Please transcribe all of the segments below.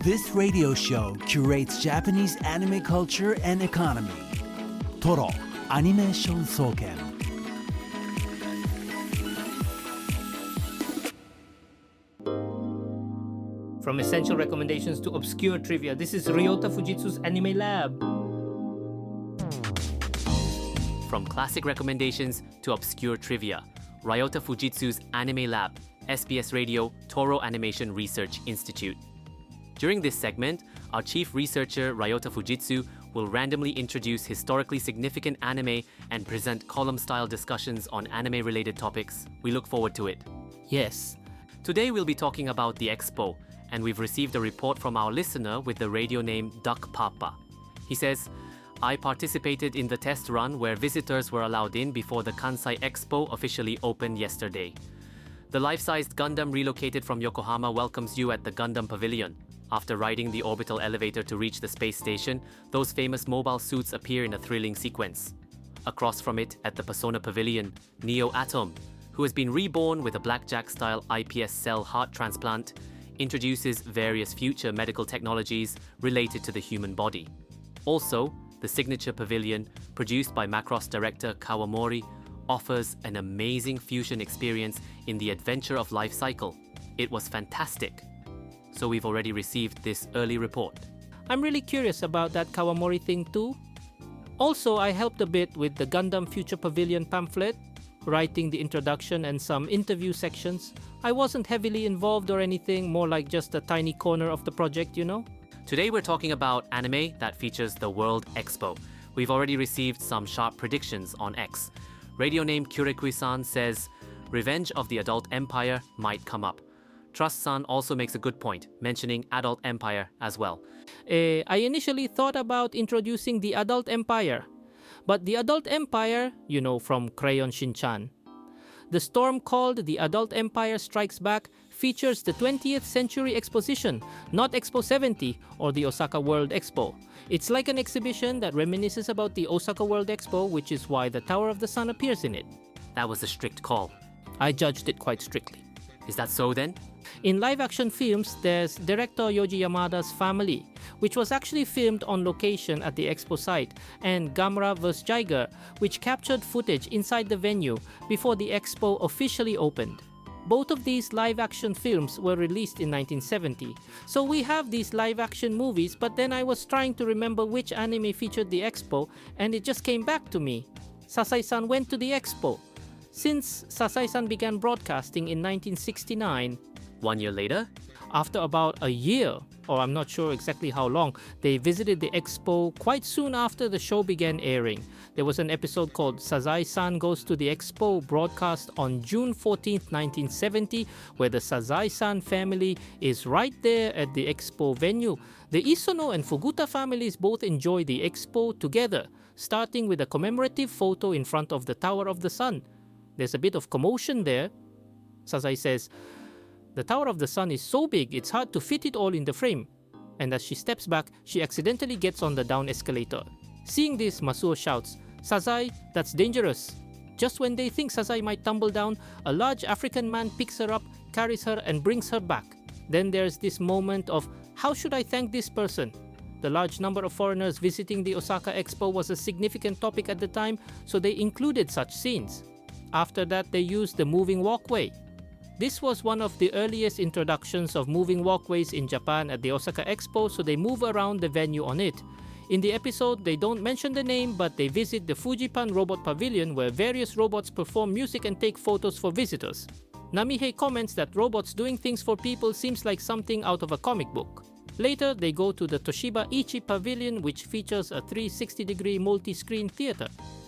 This radio show curates Japanese anime culture and economy. TORO Animation Soken. From essential recommendations to obscure trivia, this is Ryota Fujitsu's Anime Lab. From classic recommendations to obscure trivia, Ryota Fujitsu's Anime Lab, SBS Radio, TORO Animation Research Institute. During this segment, our chief researcher Ryota Fujitsu will randomly introduce historically significant anime and present column-style discussions on anime-related topics. We look forward to it. Yes. Today we'll be talking about the Expo, and we've received a report from our listener with the radio name Duck Papa. He says, I participated in the test run where visitors were allowed in before the Kansai Expo officially opened yesterday. The life-sized Gundam relocated from Yokohama welcomes you at the Gundam Pavilion. After riding the orbital elevator to reach the space station, those famous mobile suits appear in a thrilling sequence. Across from it, at the Persona Pavilion, Neo Atom, who has been reborn with a blackjack-style iPS cell heart transplant, introduces various future medical technologies related to the human body. Also, the Signature Pavilion, produced by Macross director Kawamori, offers an amazing fusion experience in the Adventure of Life cycle. It was fantastic. So we've already received this early report. I'm really curious about that Kawamori thing too. Also, I helped a bit with the Gundam Future Pavilion pamphlet, writing the introduction and some interview sections. I wasn't heavily involved or anything, more like just a tiny corner of the project, you know? Today we're talking about anime that features the World Expo. We've already received some sharp predictions on X. Radio name Kurekui-san says, Revenge of the Adult Empire might come up. Trust-san also makes a good point, mentioning Adult Empire as well. I initially thought about introducing the Adult Empire. But the Adult Empire, you know, from Crayon Shin-chan. The storm called The Adult Empire Strikes Back features the 20th Century Exposition, not Expo 70 or the Osaka World Expo. It's like an exhibition that reminisces about the Osaka World Expo, which is why the Tower of the Sun appears in it. That was a strict call. I judged it quite strictly. Is that so then? In live-action films, there's director Yoji Yamada's Family, which was actually filmed on location at the Expo site, and Gamera vs. Jiger, which captured footage inside the venue before the Expo officially opened. Both of these live-action films were released in 1970, so we have these live-action movies, but then I was trying to remember which anime featured the Expo, and it just came back to me. Sasai-san went to the Expo. Since Sasai-san began broadcasting in 1969, 1 year later, after about a year, or I'm not sure exactly how long, they visited the Expo quite soon after the show began airing. There was an episode called Sasai-san Goes to the Expo, broadcast on June 14th, 1970, where the Sasai-san family is right there at the Expo venue. The Isono and Fuguta families both enjoy the Expo together, starting with a commemorative photo in front of the Tower of the Sun. There's a bit of commotion there. Sasai says, the Tower of the Sun is so big it's hard to fit it all in the frame. And as she steps back, she accidentally gets on the down escalator. Seeing this, Masuo shouts, Sasai, that's dangerous. Just when they think Sasai might tumble down, a large African man picks her up, carries her and brings her back. Then there's this moment of, how should I thank this person? The large number of foreigners visiting the Osaka Expo was a significant topic at the time, so they included such scenes. After that, they used the moving walkway. This was one of the earliest introductions of moving walkways in Japan at the Osaka Expo, so they move around the venue on it. In the episode, they don't mention the name, but they visit the Fujipan Robot Pavilion where various robots perform music and take photos for visitors. Namihei comments that robots doing things for people seems like something out of a comic book. Later, they go to the Toshiba Ichi Pavilion, which features a 360-degree multi-screen theater.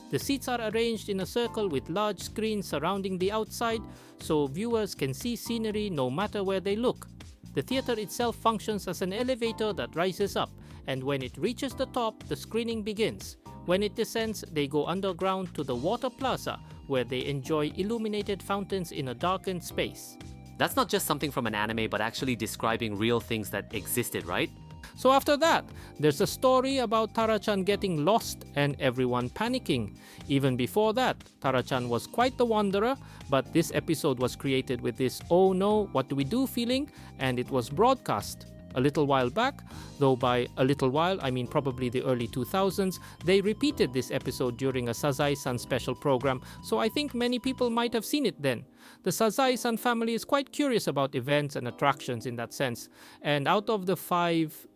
The seats are arranged in a circle with large screens surrounding the outside, so viewers can see scenery no matter where they look. The theater itself functions as an elevator that rises up, and when it reaches the top, the screening begins. When it descends, they go underground to the Water Plaza, where they enjoy illuminated fountains in a darkened space. That's not just something from an anime, but actually describing real things that existed, right? So after that, there's a story about Tara-chan getting lost and everyone panicking. Even before that, Tara-chan was quite the wanderer, but this episode was created with this "oh no, what do we do" feeling, and it was broadcast. a little while back, though by a little while I mean probably the early 2000s, they repeated this episode during a Sazai-san special program, so I think many people might have seen it then. The Sazai-san family is quite curious about events and attractions in that sense, and out of the 5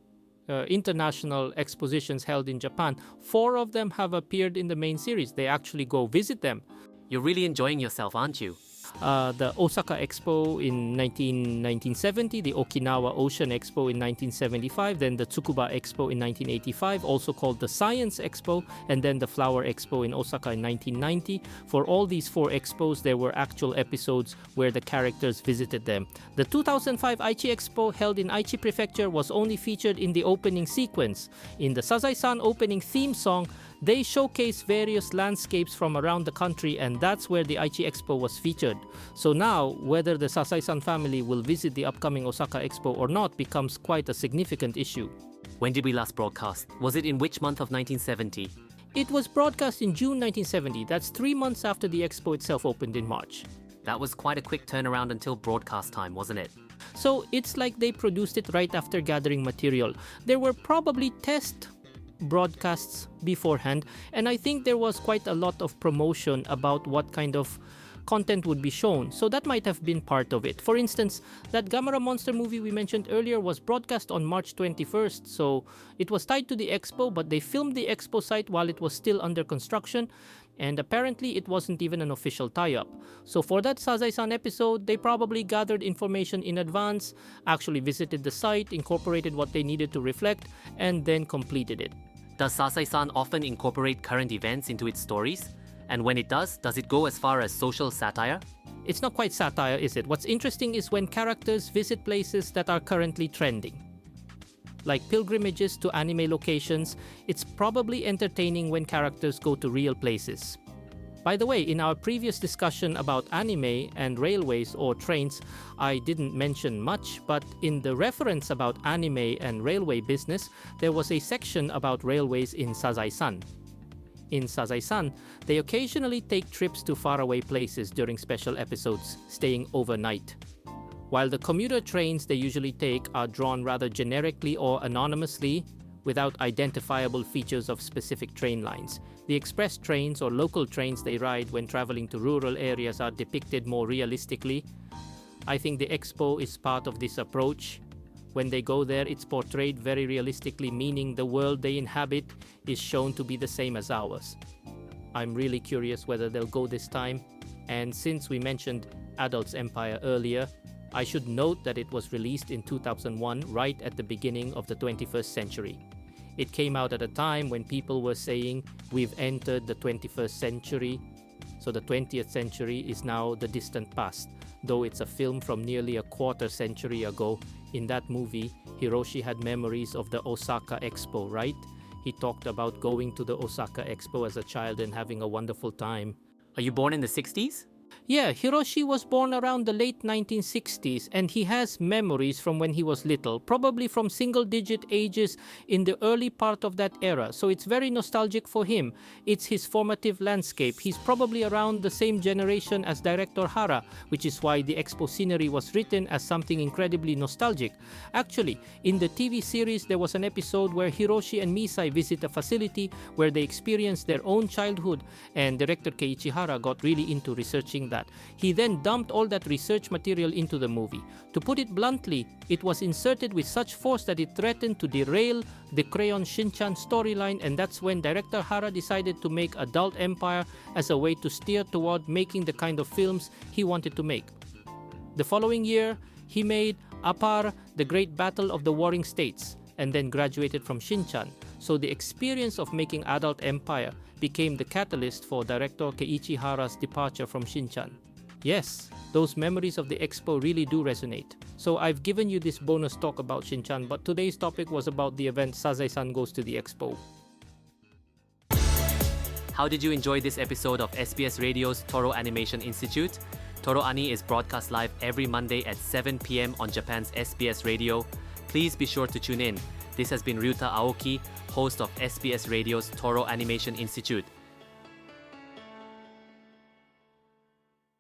international expositions held in Japan, 4 of them have appeared in the main series. They actually go visit them. You're really enjoying yourself, aren't you? The Osaka Expo in 1970, the Okinawa Ocean Expo in 1975, then the Tsukuba Expo in 1985, also called the Science Expo, and then the Flower Expo in Osaka in 1990. For all these 4 expos, there were actual episodes where the characters visited them. The 2005 Aichi Expo, held in Aichi Prefecture, was only featured in the opening sequence. In the Sazai-san opening theme song, they showcase various landscapes from around the country, and that's where the Aichi Expo was featured. So now, whether the Sasai-san family will visit the upcoming Osaka Expo or not becomes quite a significant issue. When did we last broadcast? Was it in which month of 1970? It was broadcast in June 1970. That's 3 months after the expo itself opened in March. That was quite a quick turnaround until broadcast time, wasn't it? So it's like they produced it right after gathering material. There were probably test broadcasts beforehand, and I think there was quite a lot of promotion about what kind of content would be shown, so that might have been part of it. For instance, that Gamera Monster movie we mentioned earlier was broadcast on March 21st, so it was tied to the expo, but they filmed the expo site while it was still under construction, and apparently it wasn't even an official tie-up. So for that Sazai-san episode, they probably gathered information in advance, actually visited the site, incorporated what they needed to reflect, and then completed it. Does Sasai-san often incorporate current events into its stories? And when it does it go as far as social satire? It's not quite satire, is it? What's interesting is when characters visit places that are currently trending. Like pilgrimages to anime locations, it's probably entertaining when characters go to real places. By the way, in our previous discussion about anime and railways or trains, I didn't mention much, but in the reference about anime and railway business, there was a section about railways in Sazai-san. In Sazai-san, they occasionally take trips to faraway places during special episodes, staying overnight. While the commuter trains they usually take are drawn rather generically or anonymously, without identifiable features of specific train lines. The express trains or local trains they ride when traveling to rural areas are depicted more realistically. I think the expo is part of this approach. When they go there, it's portrayed very realistically, meaning the world they inhabit is shown to be the same as ours. I'm really curious whether they'll go this time. And since we mentioned Adults Empire earlier, I should note that it was released in 2001, right at the beginning of the 21st century. It came out at a time when people were saying we've entered the 21st century, so the 20th century is now the distant past. Though it's a film from nearly a quarter century ago, in that movie, Hiroshi had memories of the Osaka Expo, right? He talked about going to the Osaka Expo as a child and having a wonderful time. Are you born in the 60s? Yeah, Hiroshi was born around the late 1960s, and he has memories from when he was little, probably from single-digit ages in the early part of that era, so it's very nostalgic for him. It's his formative landscape. He's probably around the same generation as director Hara, which is why the expo scenery was written as something incredibly nostalgic. Actually, in the TV series, there was an episode where Hiroshi and Misai visit a facility where they experience their own childhood, and director Keiichi Hara got really into researching that. He then dumped all that research material into the movie. To put it bluntly, it was inserted with such force that it threatened to derail the Crayon Shinchan storyline, and that's when director Hara decided to make Adult Empire as a way to steer toward making the kind of films he wanted to make. The following year, he made Apar, The Great Battle of the Warring States, and then graduated from Shinchan. So the experience of making Adult Empire became the catalyst for director Keiichi Hara's departure from Shinchan. Yes, those memories of the expo really do resonate. So I've given you this bonus talk about Shinchan, but today's topic was about the event Sazai-san Goes to the Expo. How did you enjoy this episode of SBS Radio's TORO Animation Institute? TORO Ani is broadcast live every Monday at 7 p.m. on Japan's SBS Radio. Please be sure to tune in. This has been Ryota Aoki, host of SBS Radio's TORO Animation Institute.